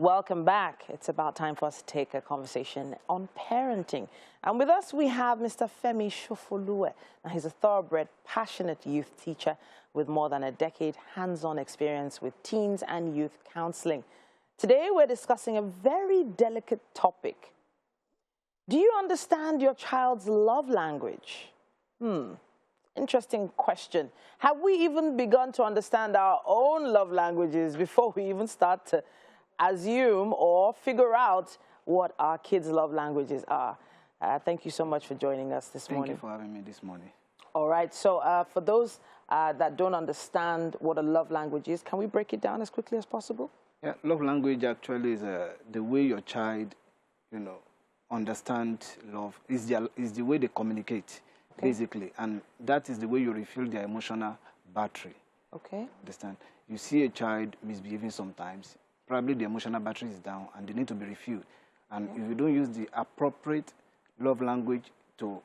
Welcome back. It's about time for us to take a conversation on parenting. And with us, we have Mr. Femi Shofoluwe. Now, he's a thoroughbred, passionate youth teacher with more than a decade hands-on experience with teens and youth counseling. Today, we're discussing a very delicate topic. Do you understand your child's love language? Interesting question. Have we even begun to understand our own love languages before we even start to assume or figure out what our kids' love languages are? Thank you so much for joining us this morning. Thank you for having me this morning. All right, so for those that don't understand what a love language is, can we break it down as quickly as possible? Yeah, love language actually is the way your child, understand love. Is the way they communicate, basically, and that is the way you refill their emotional battery. Okay. Understand? You see a child misbehaving sometimes. Probably the emotional battery is down and they need to be refilled. And if you don't use the appropriate love language to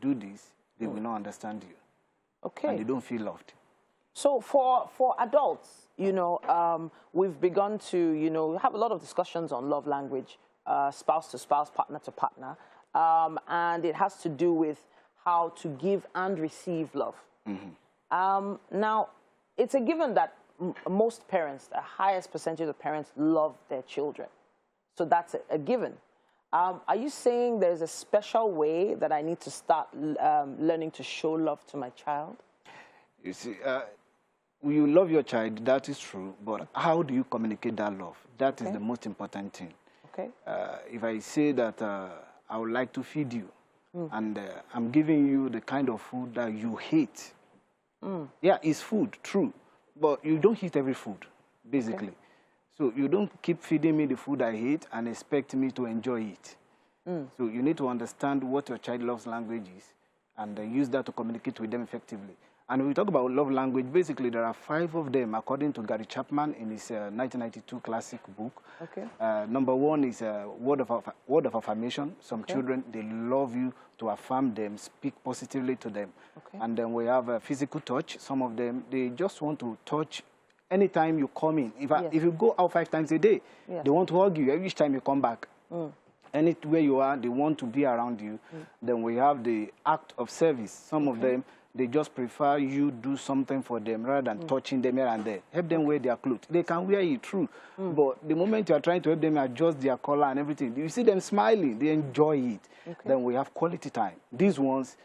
do this, they will not understand you. Okay. And they don't feel loved. So for adults, we've begun to, have a lot of discussions on love language, spouse to spouse, partner to partner. And it has to do with how to give and receive love. Now, it's a given that most parents, the highest percentage of parents, love their children. So that's a given. Are you saying there's a special way that I need to start learning to show love to my child? You see, you love your child, that is true, but how do you communicate that love? That is the most important thing. Okay. If I say that I would like to feed you, and I'm giving you the kind of food that you hate. Yeah, it's food, true. But you don't eat every food, basically. Okay. So you don't keep feeding me the food I hate and expect me to enjoy it. So you need to understand what your child loves language is and use that to communicate with them effectively. And when we talk about love language, basically there are 5 of them, according to Gary Chapman in his 1992 classic book. Okay. Number 1 is word of affirmation. Some children, they love you to affirm them, speak positively to them. Okay. And then we have physical touch. Some of them, they just want to touch anytime you come in. If you go out 5 times a day, they want to hug you every time you come back. Anywhere you are, they want to be around you. Then we have the act of service. Some of them, they just prefer you do something for them rather than touching them here and there. Help them wear their clothes. They can wear it, true. But the moment you are trying to help them adjust their color and everything, you see them smiling, they enjoy it. Then we have quality time. These ones,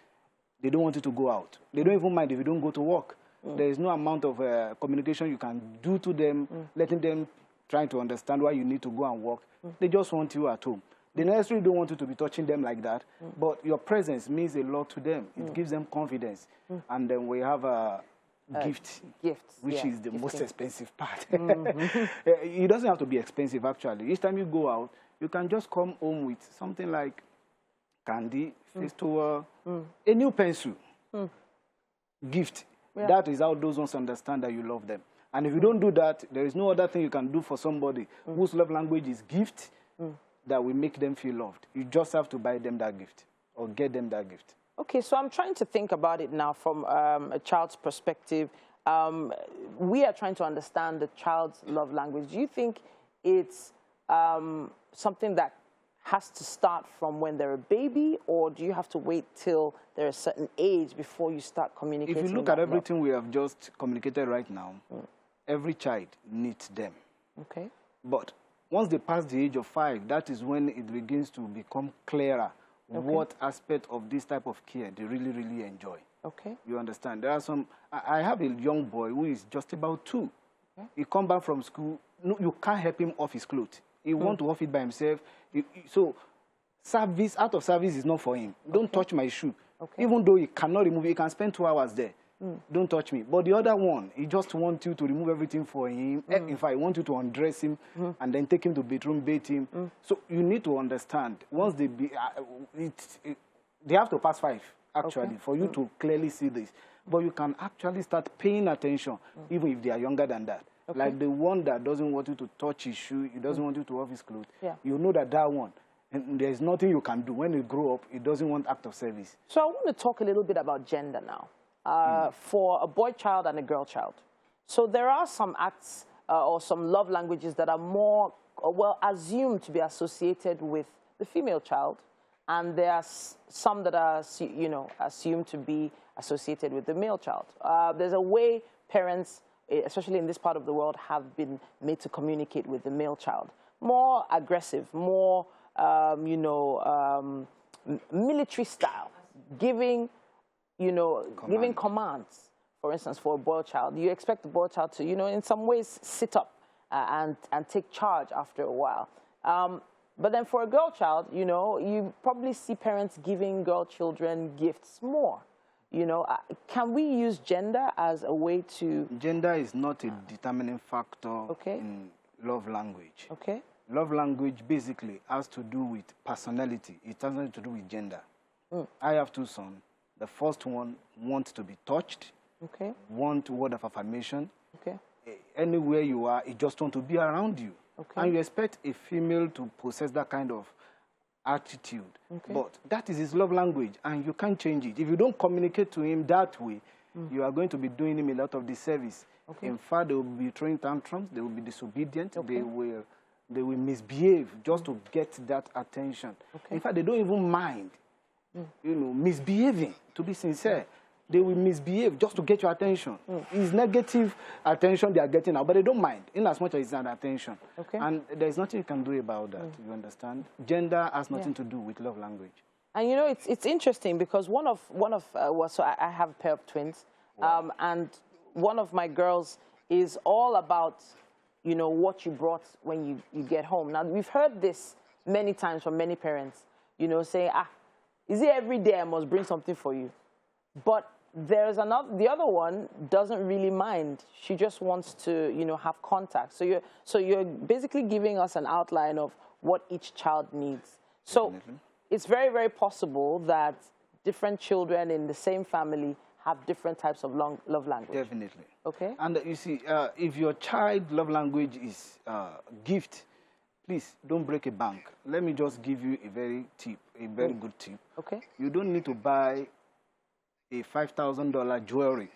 they don't want you to go out. They don't even mind if you don't go to work. There is no amount of communication you can do to them, letting them try to understand why you need to go and work. They just want you at home. They necessarily don't want you to be touching them like that, but your presence means a lot to them. It gives them confidence. And then we have a gift, which is the most expensive part. It doesn't have to be expensive, actually. Each time you go out, you can just come home with something like candy, face towel, a new pencil. Gift. That is how those ones understand that you love them. And if you don't do that, there is no other thing you can do for somebody whose love language is gift that will make them feel loved. You just have to buy them that gift or get them that gift. Okay, so I'm trying to think about it now from a child's perspective. We are trying to understand the child's love language. Do you think it's something that has to start from when they're a baby, or do you have to wait till they're a certain age before you start communicating? If you look at everything we have just communicated right now, every child needs them. Okay. But once they pass the age of 5, that is when it begins to become clearer what aspect of this type of care they really, really enjoy. Okay. You understand? There are some, I have a young boy who is just about 2. Okay. He comes back from school, no, you can't help him off his clothes. He wants to off it by himself. So service, out of service is not for him. Don't touch my shoe. Okay. Even though he cannot remove it, he can spend 2 hours there. Don't touch me. But the other one, he just wants you to remove everything for him. In fact, he wants you to undress him and then take him to bedroom, bathe him. So you need to understand, once they have to pass 5, actually, for you to clearly see this. But you can actually start paying attention, even if they are younger than that. Like the one that doesn't want you to touch his shoe, he doesn't want you to off his clothes. You know that one, and there's nothing you can do. When they grow up, he doesn't want act of service. So I want to talk a little bit about gender now. For a boy child and a girl child. So there are some acts or some love languages that are more well, assumed to be associated with the female child, and there are some that are, you know, assumed to be associated with the male child. There's a way parents, especially in this part of the world, have been made to communicate with the male child. More aggressive, more, you know, military style, giving, you know, giving commands. For instance, for a boy child, you expect the boy child to, you know, in some ways sit up and take charge after a while. But then for a girl child, you know, you probably see parents giving girl children gifts more. You know, can we use gender as a way to... Gender is not a determining factor in love language. Okay. Love language basically has to do with personality. It has nothing to do with gender. I have two sons. The first one wants to be touched, want word of affirmation. Anywhere you are, it just wants to be around you. And you expect a female to possess that kind of attitude. But that is his love language, and you can't change it. If you don't communicate to him that way, you are going to be doing him a lot of disservice. In fact, they will be throwing tantrums, they will be disobedient, they will misbehave just to get that attention. In fact, they don't even mind, you know, misbehaving, to be sincere. They will misbehave just to get your attention. It's negative attention they are getting now, but they don't mind, in as much as it's an attention. And there's nothing you can do about that, you understand? Gender has nothing to do with love language. And you know, it's interesting because so I have a pair of twins, and one of my girls is all about, you know, what you brought when you get home. Now, we've heard this many times from many parents, you know, saying, is it every day I must bring something for you? But there's the other one doesn't really mind. She just wants to, you know, have contact. So you're basically giving us an outline of what each child needs. So it's very, very possible that different children in the same family have different types of love language. Definitely. And you see, if your child love language is gift, please don't break a bank. Let me just give you a very good tip. You don't need to buy a $5,000 jewelry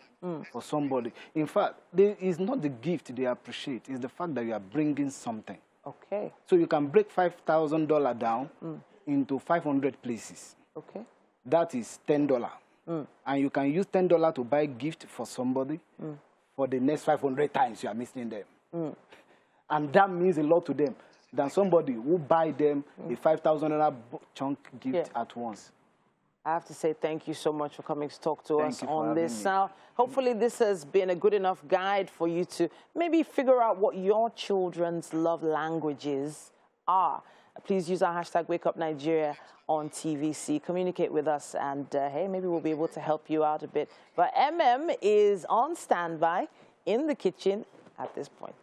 for somebody. In fact, it's not the gift they appreciate. It's the fact that you are bringing something. So you can break $5,000 down into 500 places. That is $10. And you can use $10 to buy a gift for somebody for the next 500 times you are missing them. And that means a lot to them than somebody who buy them a $5,000 chunk gift at once. I have to say thank you so much for coming to talk to us on this. Now, hopefully this has been a good enough guide for you to maybe figure out what your children's love languages are. Please use our hashtag WakeUpNigeria on TVC. Communicate with us, and hey, maybe we'll be able to help you out a bit. But MM is on standby in the kitchen at this point.